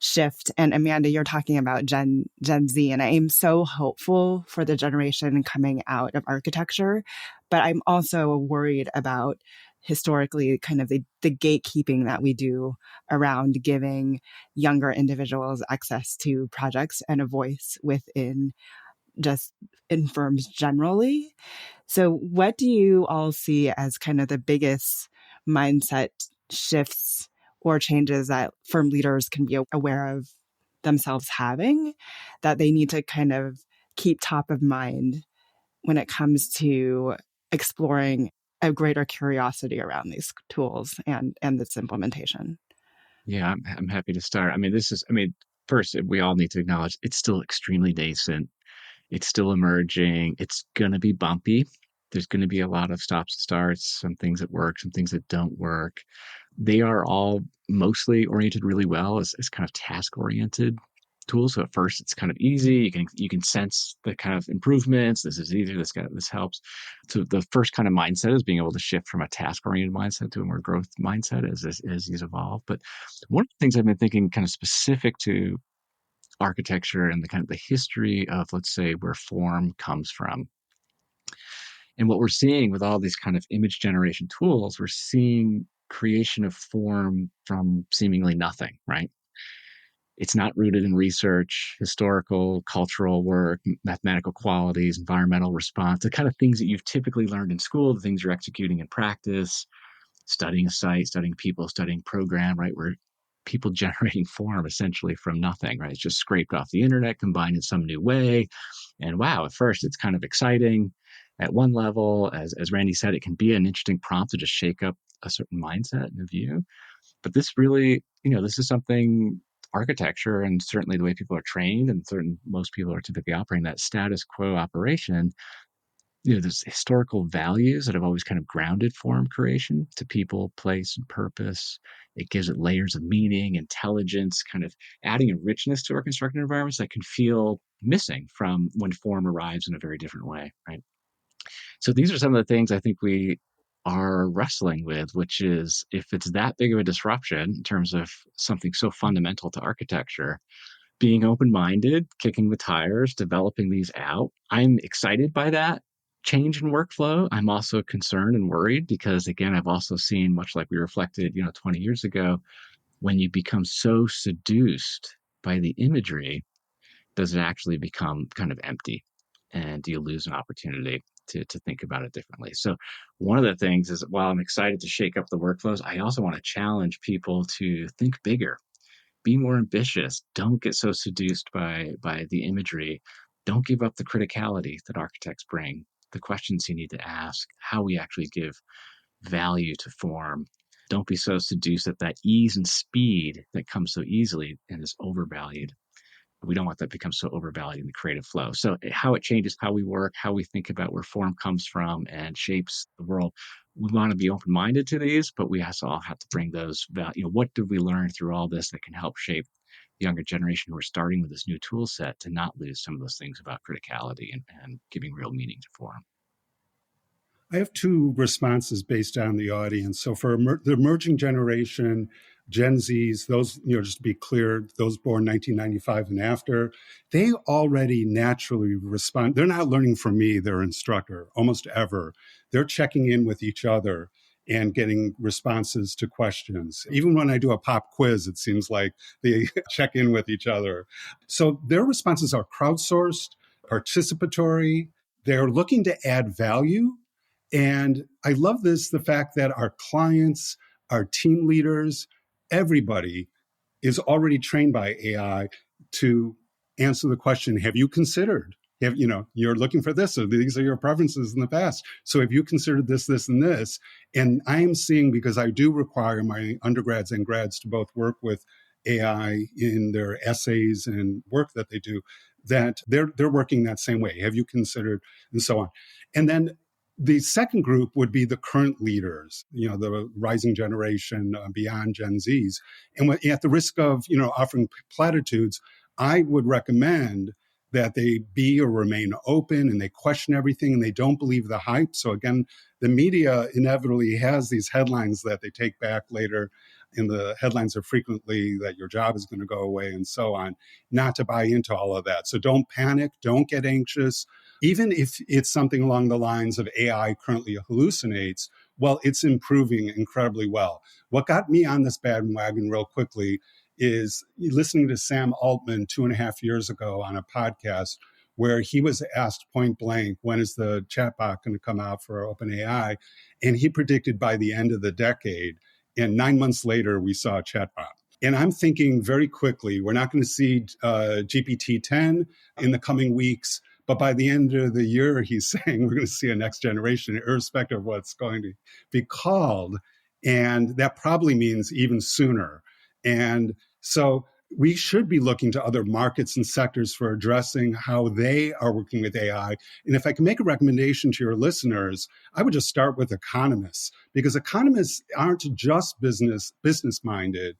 shift, and Amanda, you're talking about Gen Z, and I am so hopeful for the generation coming out of architecture, but I'm also worried about historically kind of the gatekeeping that we do around giving younger individuals access to projects and a voice within just in firms generally. So what do you all see as kind of the biggest mindset shifts or changes that firm leaders can be aware of themselves having, that they need to kind of keep top of mind when it comes to exploring a greater curiosity around these tools and this implementation? Yeah, I'm happy to start. First, we all need to acknowledge it's still extremely nascent. It's still emerging. It's going to be bumpy. There's going to be a lot of stops and starts, some things that work, some things that don't work. They are all mostly oriented really well as kind of task-oriented tools. So at first it's kind of easy. You can sense the kind of improvements. This is easier. This helps. So the first kind of mindset is being able to shift from a task-oriented mindset to a more growth mindset as these evolve. But one of the things I've been thinking kind of specific to architecture and the kind of the history of, let's say, where form comes from, And what we're seeing with all these kind of image generation tools, we're seeing creation of form from seemingly nothing, right? It's not rooted in research, historical, cultural work, mathematical qualities, environmental response, the kind of things that you've typically learned in school, the things you're executing in practice, studying a site, studying people, studying program, right? Where people generating form essentially from nothing, right? It's just scraped off the internet, combined in some new way. And wow, at first it's kind of exciting at one level. As Randy said, it can be an interesting prompt to just shake up a certain mindset and a view. But this really, this is something architecture and certainly the way people are trained and certain most people are typically operating that status quo operation. There's historical values that have always kind of grounded form creation to people, place, and purpose. It gives it layers of meaning, intelligence, kind of adding a richness to our constructed environments that can feel missing from when form arrives in a very different way, right? So these are some of the things I think we are wrestling with, which is if it's that big of a disruption in terms of something so fundamental to architecture, being open-minded, kicking the tires, developing these out. I'm excited by that change in workflow. I'm also concerned and worried because, again, I've also seen, much like we reflected, 20 years ago, when you become so seduced by the imagery, does it actually become kind of empty? And do you lose an opportunity to think about it differently? So one of the things is, while I'm excited to shake up the workflows, I also want to challenge people to think bigger, be more ambitious. Don't get so seduced by the imagery. Don't give up the criticality that architects bring, the questions you need to ask, how we actually give value to form. Don't be so seduced at that ease and speed that comes so easily and is overvalued. We don't want that to become so overvalued in the creative flow. So how it changes how we work, how we think about where form comes from and shapes the world. We want to be open-minded to these, but we also all have to bring those value. What did we learn through all this that can help shape the younger generation who are starting with this new tool set to not lose some of those things about criticality and giving real meaning to form? I have two responses based on the audience. So for the emerging generation, Gen Zs, those, just to be clear, those born 1995 and after, they already naturally respond. They're not learning from me, their instructor, almost ever. They're checking in with each other and getting responses to questions. Even when I do a pop quiz, it seems like they check in with each other. So their responses are crowdsourced, participatory. They're looking to add value. And I love the fact that our clients, our team leaders, everybody is already trained by AI to answer the question, have you considered? You're looking for this, or these are your preferences in the past. So have you considered this, this, and this? And I am seeing, because I do require my undergrads and grads to both work with AI in their essays and work that they do, that they're working that same way. Have you considered, and so on. And then the second group would be the current leaders, the rising generation beyond Gen Zs. And at the risk of, offering platitudes, I would recommend that they be or remain open and they question everything and they don't believe the hype. So again, the media inevitably has these headlines that they take back later. And the headlines are frequently that your job is going to go away and so on, not to buy into all of that. So don't panic, don't get anxious. Even if it's something along the lines of AI currently hallucinates, well, it's improving incredibly well. What got me on this bandwagon real quickly is listening to Sam Altman 2.5 years ago on a podcast where he was asked point blank, when is the chatbot going to come out for OpenAI? And he predicted by the end of the decade. And 9 months later, we saw a chatbot. And I'm thinking very quickly, we're not going to see GPT-10 in the coming weeks. But by the end of the year, he's saying we're going to see a next generation, irrespective of what's going to be called. And that probably means even sooner. And so we should be looking to other markets and sectors for addressing how they are working with AI. And if I can make a recommendation to your listeners, I would just start with economists, because economists aren't just business-minded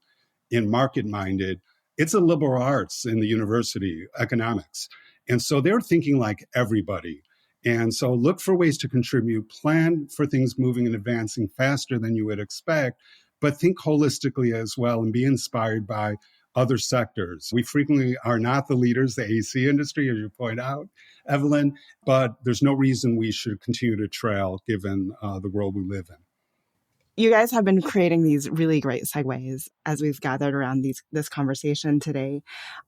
and market-minded. It's a liberal arts in the university, economics. And so they're thinking like everybody. And so look for ways to contribute, plan for things moving and advancing faster than you would expect, but think holistically as well and be inspired by other sectors. We frequently are not the leaders, the AC industry, as you point out, Evelyn, but there's no reason we should continue to trail given the world we live in. You guys have been creating these really great segues as we've gathered around this conversation today.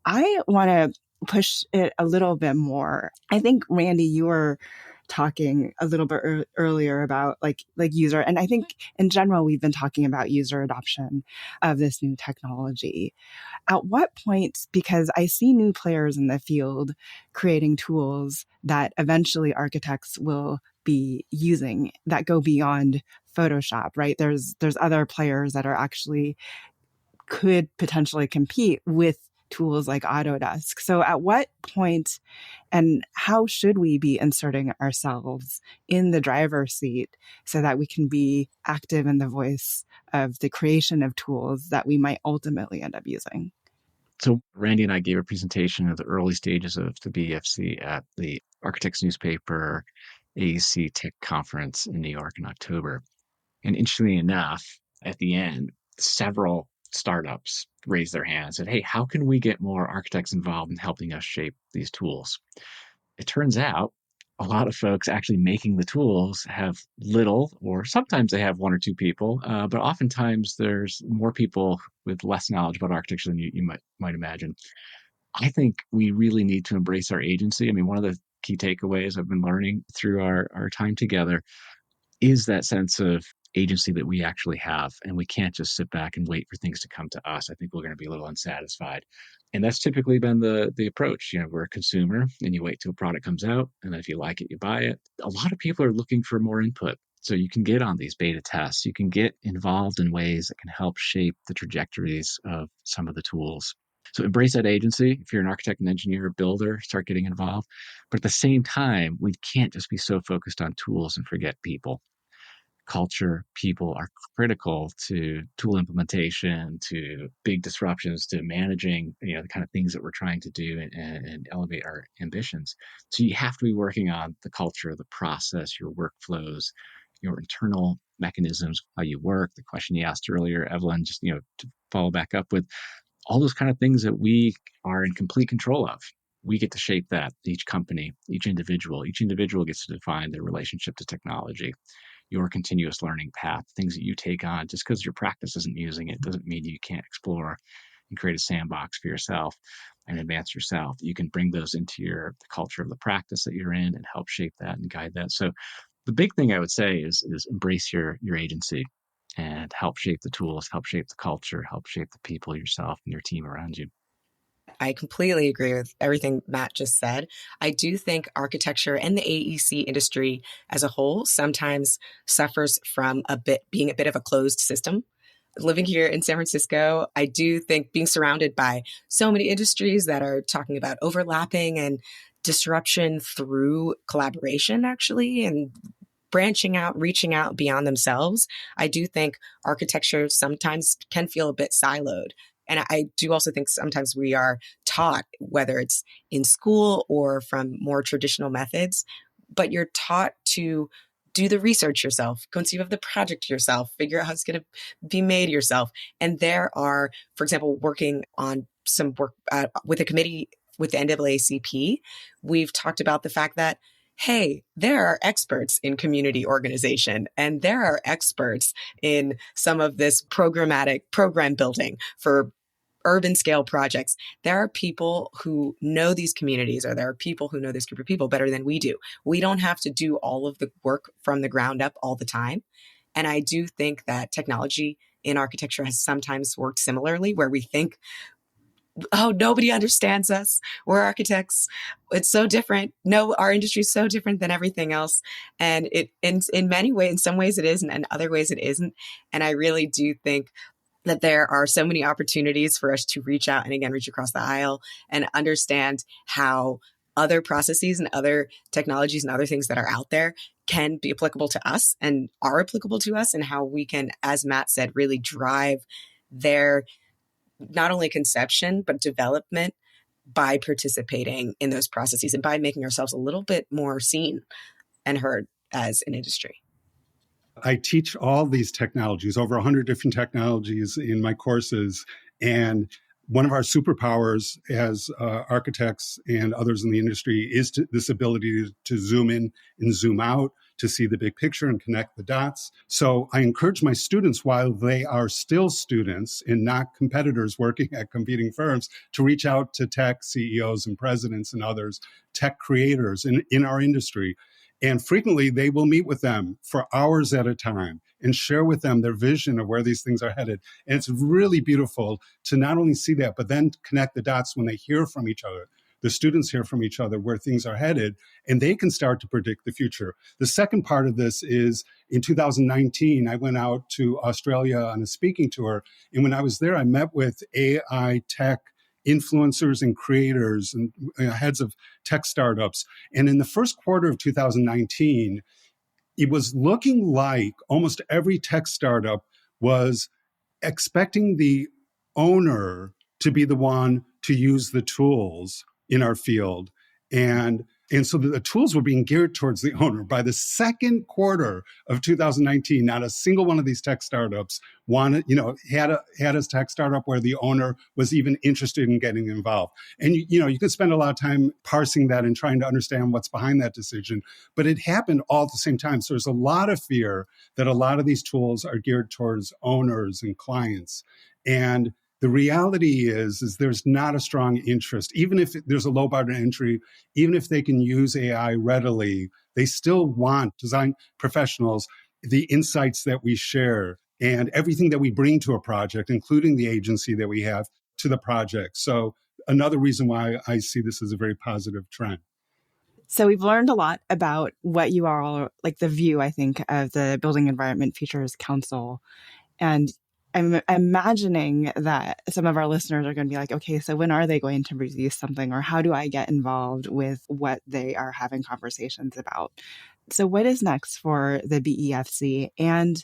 I want to push it a little bit more. I think, Randy, you were talking a little bit earlier about like user, and I think in general, we've been talking about user adoption of this new technology. At what point, because I see new players in the field creating tools that eventually architects will be using that go beyond Photoshop, right? There's other players that are actually could potentially compete with tools like Autodesk. So at what point and how should we be inserting ourselves in the driver's seat so that we can be active in the voice of the creation of tools that we might ultimately end up using? So Randy and I gave a presentation of the early stages of the BEFC at the Architects Newspaper AEC Tech Conference in New York in October. And interestingly enough, at the end, several startups raised their hands and said, hey, how can we get more architects involved in helping us shape these tools? It turns out a lot of folks actually making the tools have little, or sometimes they have one or two people, but oftentimes there's more people with less knowledge about architecture than you might imagine. I think we really need to embrace our agency. I mean, one of the key takeaways I've been learning through our time together is that sense of agency that we actually have. And we can't just sit back and wait for things to come to us. I think we're going to be a little unsatisfied. And that's typically been the approach. You know, we're a consumer and you wait till a product comes out. And then if you like it, you buy it. A lot of people are looking for more input. So you can get on these beta tests. You can get involved in ways that can help shape the trajectories of some of the tools. So embrace that agency. If you're an architect, an engineer, a builder, start getting involved. But at the same time, we can't just be so focused on tools and forget people. Culture, people are critical to tool implementation, to big disruptions, to managing, the kind of things that we're trying to do and elevate our ambitions. So you have to be working on the culture, the process, your workflows, your internal mechanisms, how you work, the question you asked earlier, Evelyn, just, to follow back up with all those kind of things that we are in complete control of. We get to shape that, each company, each individual gets to define their relationship to technology, your continuous learning path, things that you take on. Just because your practice isn't using it doesn't mean you can't explore and create a sandbox for yourself and advance yourself. You can bring those into the culture of the practice that you're in and help shape that and guide that. So the big thing I would say is embrace your agency and help shape the tools, help shape the culture, help shape the people, yourself, and your team around you. I completely agree with everything Matt just said. I do think architecture and the AEC industry as a whole sometimes suffers from being a bit of a closed system. Living here in San Francisco, I do think being surrounded by so many industries that are talking about overlapping and disruption through collaboration, actually, and branching out, reaching out beyond themselves, I do think architecture sometimes can feel a bit siloed. And I do also think sometimes we are taught, whether it's in school or from more traditional methods, but you're taught to do the research yourself, conceive of the project yourself, figure out how it's going to be made yourself. And there are, for example, working on some work with a committee with the NAACP, we've talked about the fact that, hey, there are experts in community organization and there are experts in some of this programmatic program building for urban scale projects. There are people who know these communities, or there are people who know this group of people better than we do. We don't have to do all of the work from the ground up all the time. And I do think that technology in architecture has sometimes worked similarly, where we think, oh, nobody understands us. We're architects. It's so different. No, our industry is so different than everything else. And it, in many ways, in some ways it is, and in other ways it isn't. And I really do think that there are so many opportunities for us to reach out and again, reach across the aisle and understand how other processes and other technologies and other things that are out there can be applicable to us and are applicable to us, and how we can, as Matt said, really drive their not only conception, but development by participating in those processes and by making ourselves a little bit more seen and heard as an industry. I teach all these technologies, over 100 different technologies in my courses. And one of our superpowers as architects and others in the industry is this ability to zoom in and zoom out, to see the big picture and connect the dots. So I encourage my students, while they are still students and not competitors working at competing firms, to reach out to tech CEOs and presidents and others, tech creators in our industry. And frequently they will meet with them for hours at a time and share with them their vision of where these things are headed. And it's really beautiful to not only see that, but then connect the dots when they hear from each other. The students hear from each other where things are headed, and they can start to predict the future. The second part of this is in 2019, I went out to Australia on a speaking tour. And when I was there, I met with AI tech influencers and creators and heads of tech startups. And in the first quarter of 2019, it was looking like almost every tech startup was expecting the owner to be the one to use the tools in our field. And so the tools were being geared towards the owner. By the second quarter of 2019, not a single one of these tech startups had a tech startup where the owner was even interested in getting involved. And you could spend a lot of time parsing that and trying to understand what's behind that decision, but it happened all at the same time. So there's a lot of fear that a lot of these tools are geared towards owners and clients. And the reality is there's not a strong interest. Even if there's a low bar to entry, even if they can use AI readily, they still want design professionals, the insights that we share and everything that we bring to a project, including the agency that we have to the project. So another reason why I see this as a very positive trend. So we've learned a lot about what you are all, like the view, I think, of the Building Environment Futures Council. And I'm imagining that some of our listeners are going to be like, okay, so when are they going to release something, or how do I get involved with what they are having conversations about? So what is next for the BEFC? And,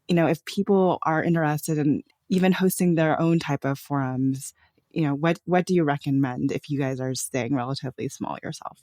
if people are interested in even hosting their own type of forums, what do you recommend if you guys are staying relatively small yourself?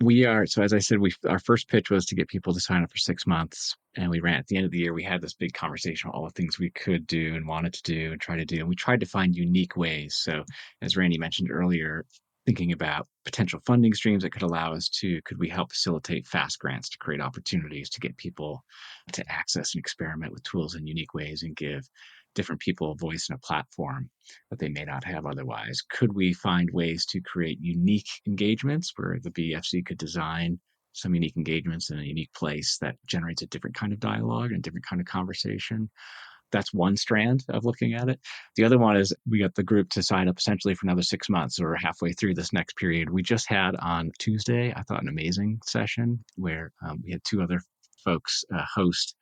We are. So as I said, our first pitch was to get people to sign up for 6 months. And we ran at the end of the year, we had this big conversation on all the things we could do and wanted to do and try to do. And we tried to find unique ways. So as Randy mentioned earlier, thinking about potential funding streams that could allow us to, could we help facilitate fast grants to create opportunities to get people to access and experiment with tools in unique ways and give different people a voice and a platform that they may not have otherwise? Could we find ways to create unique engagements where the BFC could design some unique engagements in a unique place that generates a different kind of dialogue and different kind of conversation? That's one strand of looking at it. The other one is we got the group to sign up essentially for another 6 months, or halfway through this next period. We just had on Tuesday, I thought, an amazing session where we had two other folks host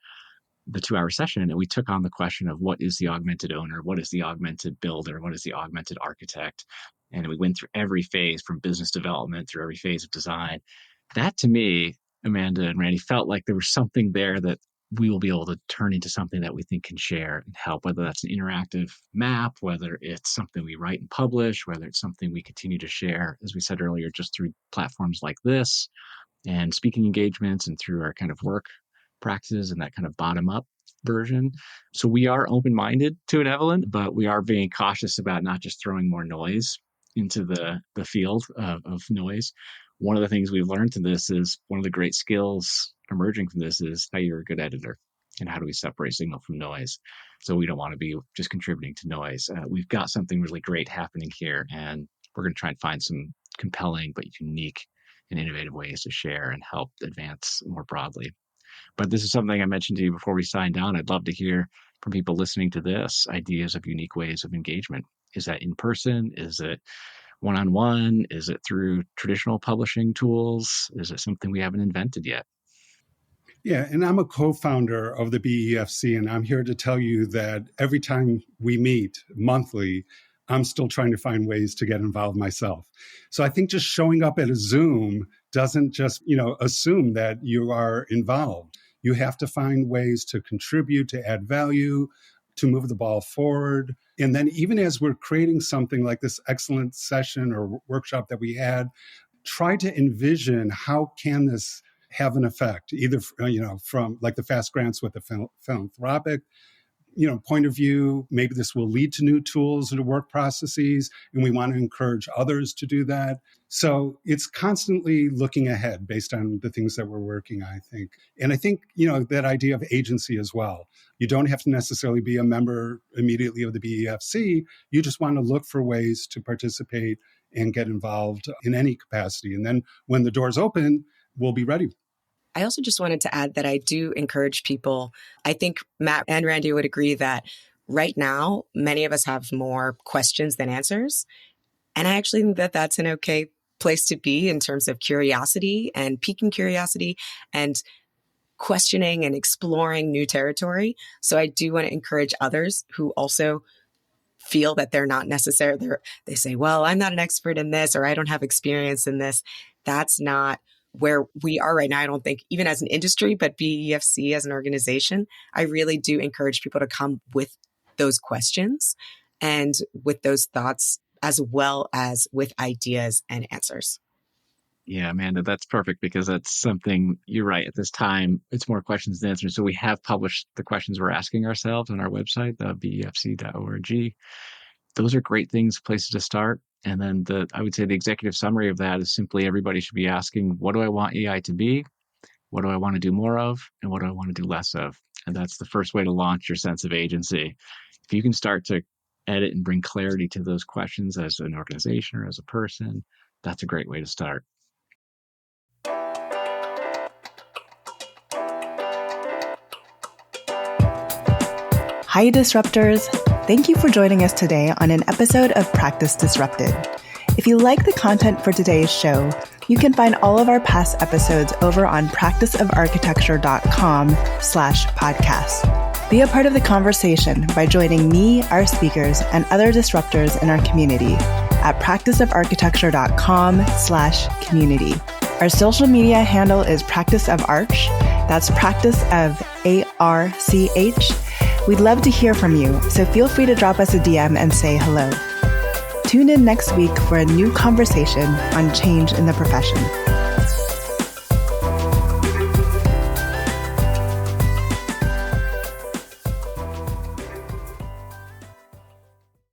the 2-hour session, and we took on the question of what is the augmented owner, what is the augmented builder, what is the augmented architect, and we went through every phase from business development through every phase of design. That to me, Amanda and Randy, felt like there was something there that we will be able to turn into something that we think can share and help, whether that's an interactive map, whether it's something we write and publish, whether it's something we continue to share, as we said earlier, just through platforms like this and speaking engagements and through our kind of work practices and that kind of bottom-up version. So we are open-minded to it, Evelyn, but we are being cautious about not just throwing more noise into the field of noise. One of the things we've learned in this is one of the great skills emerging from this is how you're a good editor and how do we separate signal from noise. So we don't want to be just contributing to noise. We've got something really great happening here, and we're going to try and find some compelling but unique and innovative ways to share and help advance more broadly. But this is something I mentioned to you before we signed on. I'd love to hear from people listening to this, ideas of unique ways of engagement. Is that in person? Is it one-on-one? Is it through traditional publishing tools? Is it something we haven't invented yet? Yeah, and I'm a co-founder of the BEFC, and I'm here to tell you that every time we meet monthly, I'm still trying to find ways to get involved myself. So I think just showing up at a Zoom doesn't just, assume that you are involved. You have to find ways to contribute, to add value, to move the ball forward. And then even as we're creating something like this excellent session or workshop that we had, try to envision how can this have an effect, either, from like the fast grants with the philanthropic point of view. Maybe this will lead to new tools and work processes, and we want to encourage others to do that. So it's constantly looking ahead based on the things that we're working on, I think. And I think, that idea of agency as well. You don't have to necessarily be a member immediately of the BEFC. You just want to look for ways to participate and get involved in any capacity. And then when the doors open, we'll be ready. I also just wanted to add that I do encourage people. I think Matt and Randy would agree that right now, many of us have more questions than answers. And I actually think that that's an okay place to be in terms of curiosity and piquing curiosity and questioning and exploring new territory. So I do want to encourage others who also feel that they're not necessarily, they say, well, I'm not an expert in this, or I don't have experience in this. That's not where we are right now. I don't think, even as an industry, but BEFC as an organization, I really do encourage people to come with those questions and with those thoughts, as well as with ideas and answers. Yeah, Amanda, that's perfect, because that's something, you're right. At this time, it's more questions than answers. So we have published the questions we're asking ourselves on our website, BEFC.org. Those are great things, places to start. And then I would say the executive summary of that is simply everybody should be asking, what do I want AI to be? What do I want to do more of? And what do I want to do less of? And that's the first way to launch your sense of agency. If you can start to edit and bring clarity to those questions as an organization or as a person, that's a great way to start. Hi, Disruptors. Thank you for joining us today on an episode of Practice Disrupted. If you like the content for today's show, you can find all of our past episodes over on practiceofarchitecture.com/podcast. Be a part of the conversation by joining me, our speakers, and other disruptors in our community at practiceofarchitecture.com/community. Our social media handle is Practice of Arch. That's Practice of ARCH. We'd love to hear from you, so feel free to drop us a DM and say hello. Tune in next week for a new conversation on change in the profession.